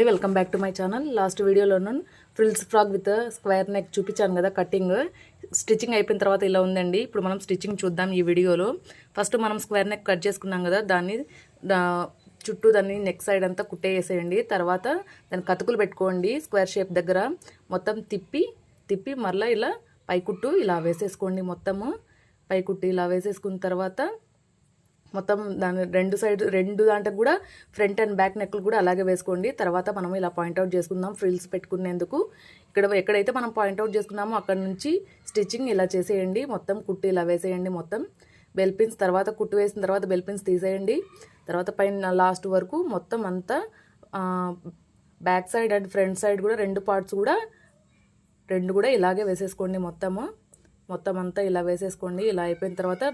Welcome back to my channel. Last వీడియోలోనూ frills frock with square neck చూపించాను కదా. Cutting stitching అయిపోయిన తర్వాత ఇలా ఉందండి. ఇప్పుడు మనం స్టిచ్చింగ్ చూద్దాం ఈ వీడియోలో. ఫస్ట్ మనం స్క్వేర్ నెక్ కట్ చేసుకున్నాం కదా, దాన్ని చుట్టూ దాన్ని నెక్ సైడ్ అంతా కుట్టేసేయండి. తర్వాత దాన్ని కతుకులు పెట్టుకోండి. స్క్వేర్ షేప్ దగ్గర మొత్తం తిప్పి మరలా ఇలా పైకుట్టు ఇలా వేసేసుకోండి. మొత్తము పైకుట్టు ఇలా వేసేసుకున్న తర్వాత మొత్తం దాని రెండు దాంట్లో కూడా ఫ్రంట్ అండ్ బ్యాక్ నెక్లు కూడా అలాగే వేసుకోండి. తర్వాత మనం ఇలా పాయింట్అవుట్ చేసుకుందాం ఫ్రిల్స్ పెట్టుకునేందుకు. ఎక్కడైతే మనం పాయింట్అవుట్ చేసుకున్నామో అక్కడ నుంచి స్టిచ్చింగ్ ఇలా చేసేయండి. మొత్తం కుట్టు ఇలా వేసేయండి. మొత్తం బెల్ పిన్స్ తర్వాత కుట్టు వేసిన తర్వాత బెల్ పిన్స్ తీసేయండి. తర్వాత పైన లాస్ట్ వరకు మొత్తం అంతా back side and front side కూడా రెండు పార్ట్స్ కూడా ఇలాగే వేసేసుకోండి. మొత్తం అంతా ఇలా వేసేసుకోండి. ఇలా అయిపోయిన తర్వాత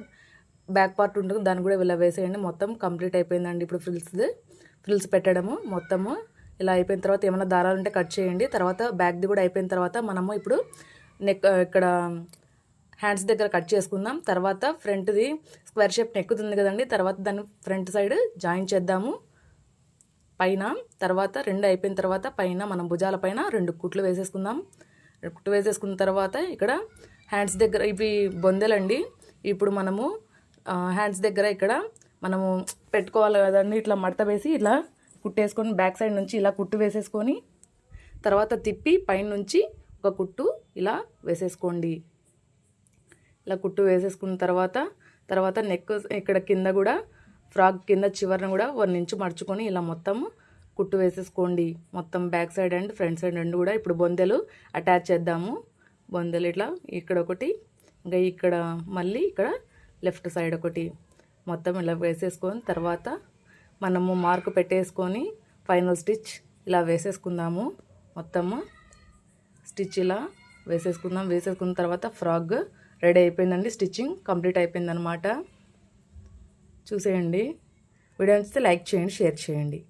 బ్యాక్ పార్ట్ ఉంటుంది, దాన్ని కూడా ఇలా వేసేయండి. మొత్తం కంప్లీట్ అయిపోయిందండి. ఇప్పుడు ఫ్రిల్స్ పెట్టడము మొత్తము ఇలా అయిపోయిన తర్వాత ఏమైనా దారాలు ఉంటే కట్ చేయండి. తర్వాత బ్యాక్ది కూడా అయిపోయిన తర్వాత మనము ఇప్పుడు ఇక్కడ హ్యాండ్స్ దగ్గర కట్ చేసుకుందాం. తర్వాత ఫ్రంట్ది స్క్వేర్ షేప్ నెక్ ఉంది కదండి, తర్వాత దాన్ని ఫ్రంట్ సైడ్ జాయిన్ చేద్దాము పైన. తర్వాత రెండు అయిపోయిన తర్వాత పైన మనం భుజాల పైన 2 కుట్లు వేసేసుకుందాం. కుట్లు వేసేసుకున్న తర్వాత ఇక్కడ హ్యాండ్స్ దగ్గర ఇవి బొందెలండి. ఇప్పుడు మనము హ్యాండ్స్ దగ్గర ఇక్కడ మనము పెట్టుకోవాలి కదండి. ఇట్లా మడత వేసి ఇలా కుట్టేసుకొని బ్యాక్ సైడ్ నుంచి ఇలా కుట్టు వేసేసుకొని తర్వాత తిప్పి పైన నుంచి ఒక కుట్టు ఇలా వేసేసుకోండి. ఇలా కుట్టు వేసేసుకున్న తర్వాత నెక్ ఇక్కడ కింద కూడా ఫ్రాక్ కింద చివరన కూడా 1 ఇంచు మడుచుకొని ఇలా మొత్తం కుట్టు వేసేసుకోండి. మొత్తం back side and front side రెండు కూడా. ఇప్పుడు బొందెలు అటాచ్ చేద్దాము. బొందెలు ఇట్లా ఇక్కడ ఒకటి, ఇంకా ఇక్కడ మళ్ళీ ఇక్కడ లెఫ్ట్ సైడ్ ఒకటి మొత్తం ఇలా వేసేసుకొని తర్వాత మనము మార్క్ పెట్టేసుకొని ఫైనల్ స్టిచ్ ఇలా వేసేసుకుందాము. మొత్తము స్టిచ్ ఇలా వేసేసుకుందాం. వేసేసుకున్న తర్వాత ఫ్రాక్ రెడీ అయిపోయిందండి. స్టిచ్చింగ్ కంప్లీట్ అయిపోయిందనమాట. చూసేయండి. వీడియో నచ్చితే లైక్ చేయండి, షేర్ చేయండి.